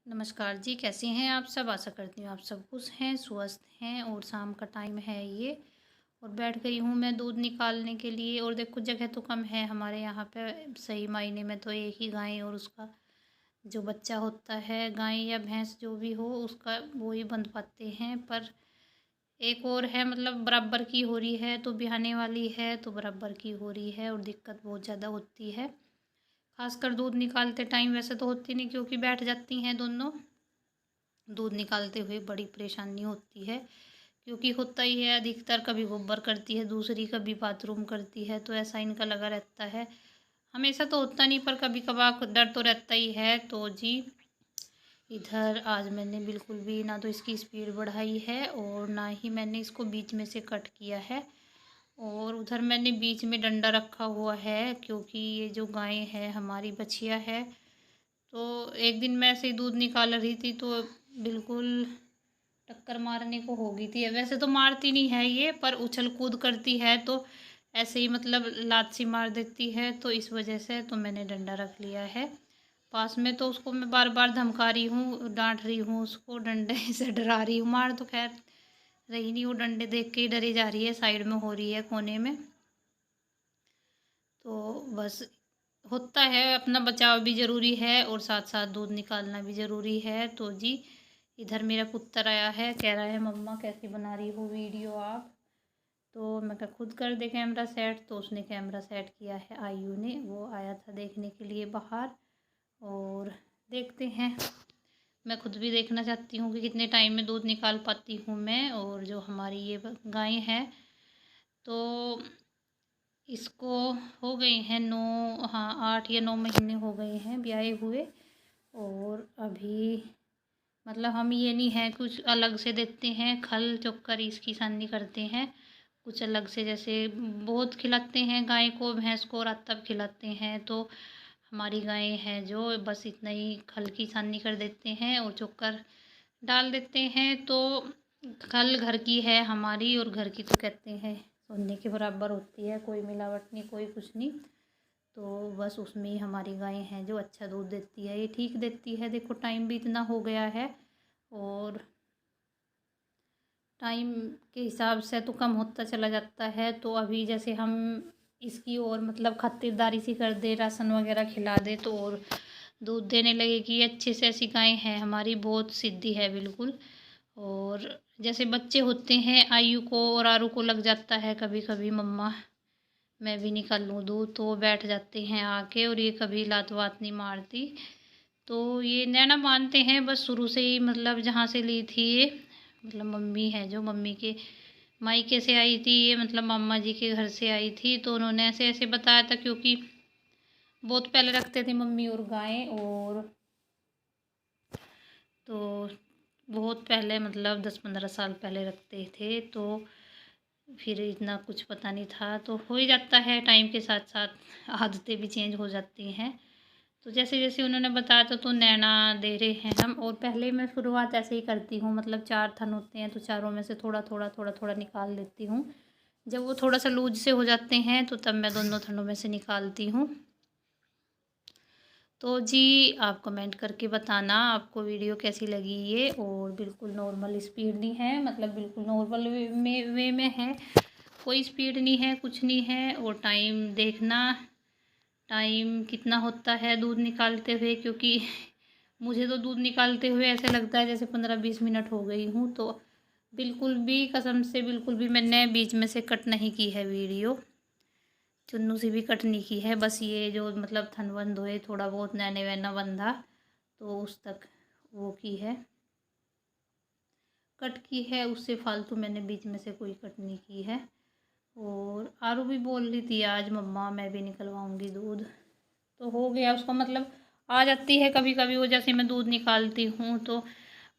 नमस्कार जी, कैसे हैं आप सब? आशा करती हूँ आप सब खुश हैं, स्वस्थ हैं और शाम का टाइम है ये। और बैठ गई हूँ मैं दूध निकालने के लिए। और देखो जगह तो कम है हमारे यहाँ पे, सही मायने में तो एक ही गाय और उसका जो बच्चा होता है, गाय या भैंस जो भी हो उसका, वो ही बंध पाते हैं। पर एक और है, मतलब बराबर की हो रही है तो बिहाने वाली है तो बराबर की हो रही है और दिक्कत बहुत ज़्यादा होती है। खासकर दूध निकालते टाइम, वैसे तो होती नहीं क्योंकि बैठ जाती हैं दोनों। दूध निकालते हुए बड़ी परेशानी होती है क्योंकि होता ही है, अधिकतर कभी गोबर करती है, दूसरी कभी बाथरूम करती है, तो ऐसा इनका लगा रहता है। हमेशा तो होता नहीं पर कभी कभार डर तो रहता ही है। तो जी, इधर आज मैंने बिल्कुल भी ना तो इसकी स्पीड बढ़ाई है और ना ही मैंने इसको बीच में से कट किया है। और उधर मैंने बीच में डंडा रखा हुआ है क्योंकि ये जो गाय है हमारी बछिया है। तो एक दिन मैं ऐसे ही दूध निकाल रही थी तो बिल्कुल टक्कर मारने को हो गई थी। वैसे तो मारती नहीं है ये, पर उछल कूद करती है तो ऐसे ही मतलब लात सी मार देती है, तो इस वजह से तो मैंने डंडा रख लिया है पास में। तो उसको मैं बार बार धमका रही हूँ, डांट रही हूँ, उसको डंडे से डरा रही हूँ। मार तो खैर रही नहीं, वो डंडे देख के ही डरी जा रही है, साइड में हो रही है कोने में। तो बस होता है, अपना बचाव भी ज़रूरी है और साथ साथ दूध निकालना भी ज़रूरी है। तो जी, इधर मेरा पुत्र आया है, कह रहा है मम्मा कैसी बना रही हो वीडियो आप। तो मैं कहा खुद कर दे कैमरा सेट, तो उसने कैमरा सेट किया है आयु ने, वो आया था देखने के लिए बाहर। और देखते हैं, मैं खुद भी देखना चाहती हूँ कि कितने टाइम में दूध निकाल पाती हूँ मैं। और जो हमारी ये गाय है तो इसको हो गए हैं 9, हाँ 8 या 9 महीने हो गए हैं ब्याहे हुए। और अभी मतलब हम ये नहीं है कुछ अलग से देते हैं, खल चोकर इसकी सानी करते हैं कुछ अलग से, जैसे बहुत खिलाते हैं गाय को भैंस को, रात तक खिलाते हैं। तो हमारी गाय है जो बस इतना ही खल की सानी कर देते हैं और चोकर डाल देते हैं। तो खल घर की है हमारी, और घर की तो कहते हैं सोने के बराबर होती है, कोई मिलावट नहीं, कोई कुछ नहीं। तो बस उसमें ही हमारी गाय हैं जो अच्छा दूध देती है, ये ठीक देती है। देखो टाइम भी इतना हो गया है और टाइम के हिसाब से तो कम होता चला जाता है। तो अभी जैसे हम इसकी और मतलब खातिरदारी सी कर दे, राशन वगैरह खिला दे तो और दूध देने लगेगी अच्छे से। ऐसी गाय है हमारी, बहुत सिद्धि है बिल्कुल। और जैसे बच्चे होते हैं आयु को और आरू को लग जाता है कभी कभी मम्मा मैं भी निकाल लूँ दूध, तो वो बैठ जाते हैं आके, और ये कभी लात वात नहीं मारती। तो ये नैना मानते हैं बस शुरू से ही, मतलब जहाँ से ली थी ये, मतलब मम्मी है जो, मम्मी के मायके से आई थी ये, मतलब मामा जी के घर से आई थी। तो उन्होंने ऐसे ऐसे बताया था क्योंकि बहुत पहले रखते थे मम्मी और गाय। और तो बहुत पहले मतलब 10-15 साल पहले रखते थे, तो फिर इतना कुछ पता नहीं था। तो हो ही जाता है टाइम के साथ साथ, आदतें भी चेंज हो जाती हैं। तो जैसे जैसे उन्होंने बताया था तो नैना दे रहे हैं हम। और पहले मैं शुरुआत ऐसे ही करती हूँ, मतलब 4 थन होते हैं तो चारों में से थोड़ा थोड़ा थोड़ा थोड़ा निकाल लेती हूँ। जब वो थोड़ा सा लूज से हो जाते हैं तो तब मैं दोनों थनों में से निकालती हूँ। तो जी, आप कमेंट करके बताना आपको वीडियो कैसी लगी ये। और बिल्कुल नॉर्मल स्पीड नहीं है, मतलब बिल्कुल नॉर्मल वे में है, कोई स्पीड नहीं है, कुछ नहीं है। और टाइम देखना, टाइम कितना होता है दूध निकालते हुए, क्योंकि मुझे तो दूध निकालते हुए ऐसे लगता है जैसे 15-20 मिनट हो गई हूँ। तो बिल्कुल भी कसम से बिल्कुल भी मैंने बीच में से कट नहीं की है वीडियो, चुन्नू से भी कट नहीं की है। बस ये जो मतलब थन बंद हुए थोड़ा बहुत नैने वैना बंधा तो उस तक वो की है, कट की है, उससे फालतू मैंने बीच में से कोई कट नहीं की है। और आरू भी बोल रही थी आज मम्मा मैं भी निकलवाऊँगी दूध, तो हो गया उसका मतलब। आ जाती है कभी कभी वो, जैसे मैं दूध निकालती हूँ तो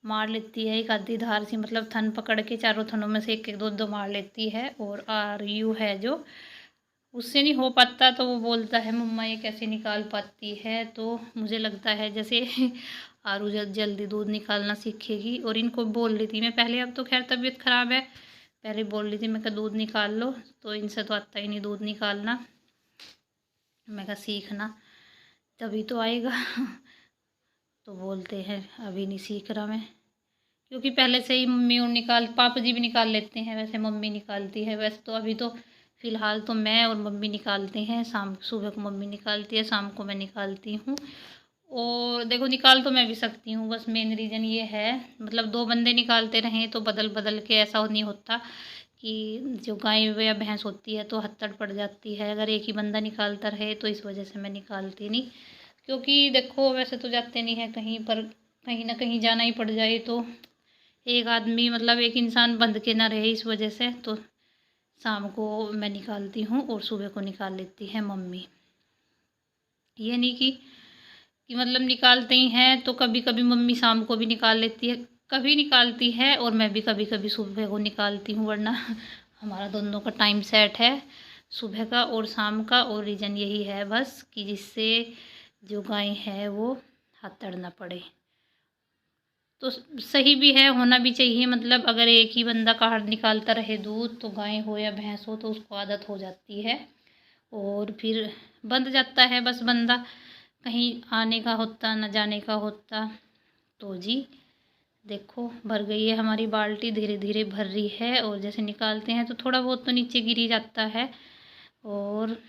मार लेती है एक आधी धार सी, मतलब थन पकड़ के चारों थनों में से एक एक दो दो मार लेती है। और आरयू है जो, उससे नहीं हो पाता तो वो बोलता है मम्मा ये कैसे निकाल पाती है। तो मुझे लगता है जैसे आरू जल्दी दूध निकालना सीखेगी। और इनको बोल रही थी मैं पहले, अब तो खैर तबीयत ख़राब है, पहले बोल रही थी मैं कहा दूध निकाल लो, तो इनसे तो आता ही नहीं दूध निकालना। मैं कहा सीखना तभी तो आएगा। तो बोलते हैं अभी नहीं सीख रहा मैं, क्योंकि पहले से ही मम्मी और पापा जी भी निकाल लेते हैं, वैसे मम्मी निकालती है। वैसे तो अभी तो फ़िलहाल तो मैं और मम्मी निकालते हैं, सुबह को मम्मी निकालती है, शाम को मैं निकालती हूँ। और देखो निकाल तो मैं भी सकती हूँ, बस मेन रीज़न ये है, मतलब 2 बंदे निकालते रहें तो बदल बदल के ऐसा नहीं होता कि जो गाय या भैंस होती है तो हत्तड़ पड़ जाती है। अगर एक ही बंदा निकालता रहे तो इस वजह से मैं निकालती नहीं, क्योंकि देखो वैसे तो जाते नहीं हैं कहीं पर, कहीं ना कहीं जाना ही पड़ जाए तो एक आदमी मतलब एक इंसान बंध के ना रहे, इस वजह से तो शाम को मैं निकालती हूँ और सुबह को निकाल लेती है मम्मी। ये नहीं कि मतलब निकालते ही हैं, तो कभी कभी मम्मी शाम को भी निकाल लेती है, कभी निकालती है और मैं भी कभी कभी सुबह को निकालती हूँ, वरना हमारा दोनों का टाइम सेट है सुबह का और शाम का। और रीज़न यही है बस कि जिससे जो गाय है वो हत्तड़ ना पड़े। तो सही भी है, होना भी चाहिए, मतलब अगर एक ही बंदा बाहर निकालता रहे दूध तो गाय हो या भैंस हो तो उसको आदत हो जाती है और फिर बंद जाता है बस बंदा, कहीं आने का होता ना जाने का होता। तो जी देखो भर गई है हमारी बाल्टी, धीरे धीरे भर रही है, और जैसे निकालते हैं तो थोड़ा बहुत तो नीचे गिर ही जाता है। और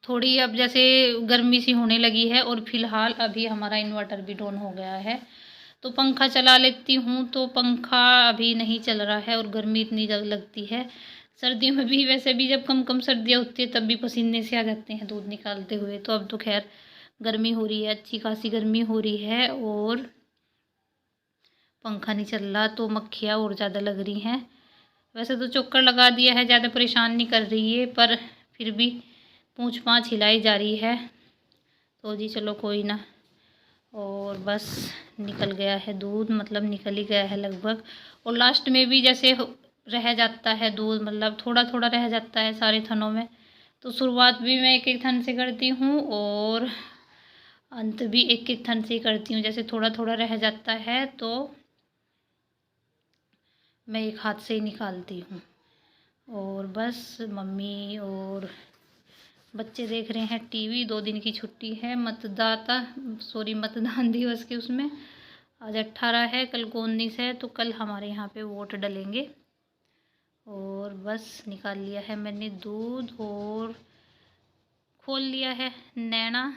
थोड़ी अब जैसे गर्मी सी होने लगी है और फिलहाल अभी हमारा इन्वर्टर भी डाउन हो गया है, तो पंखा चला लेती हूँ, तो पंखा अभी नहीं चल रहा है और गर्मी इतनी लगती है। सर्दियों में भी वैसे भी जब कम कम सर्दियाँ होती है तब भी पसीने से आ जाते हैं दूध निकालते हुए, तो अब तो खैर गर्मी हो रही है, अच्छी खासी गर्मी हो रही है और पंखा नहीं चल रहा तो मक्खियाँ और ज़्यादा लग रही हैं। वैसे तो चोकर लगा दिया है, ज़्यादा परेशान नहीं कर रही है, पर फिर भी पूँछ पाँछ हिलाई जा रही है। तो जी चलो कोई ना। और बस निकल गया है दूध, मतलब निकल ही गया है लगभग, और लास्ट में भी जैसे रह जाता है दूध, मतलब थोड़ा थोड़ा रह जाता है सारे थनों में, तो शुरुआत भी मैं एक एक थन से करती हूँ और अंत भी एक एक थन से ही करती हूँ। जैसे थोड़ा थोड़ा रह जाता है तो मैं एक हाथ से ही निकालती हूँ। और बस मम्मी और बच्चे देख रहे हैं टीवी, 2 दिन की छुट्टी है मतदान दिवस के, उसमें आज 18 है, कल को 19 है, तो कल हमारे यहाँ पे वोट डलेंगे। और बस निकाल लिया है मैंने दूध और खोल लिया है नैना।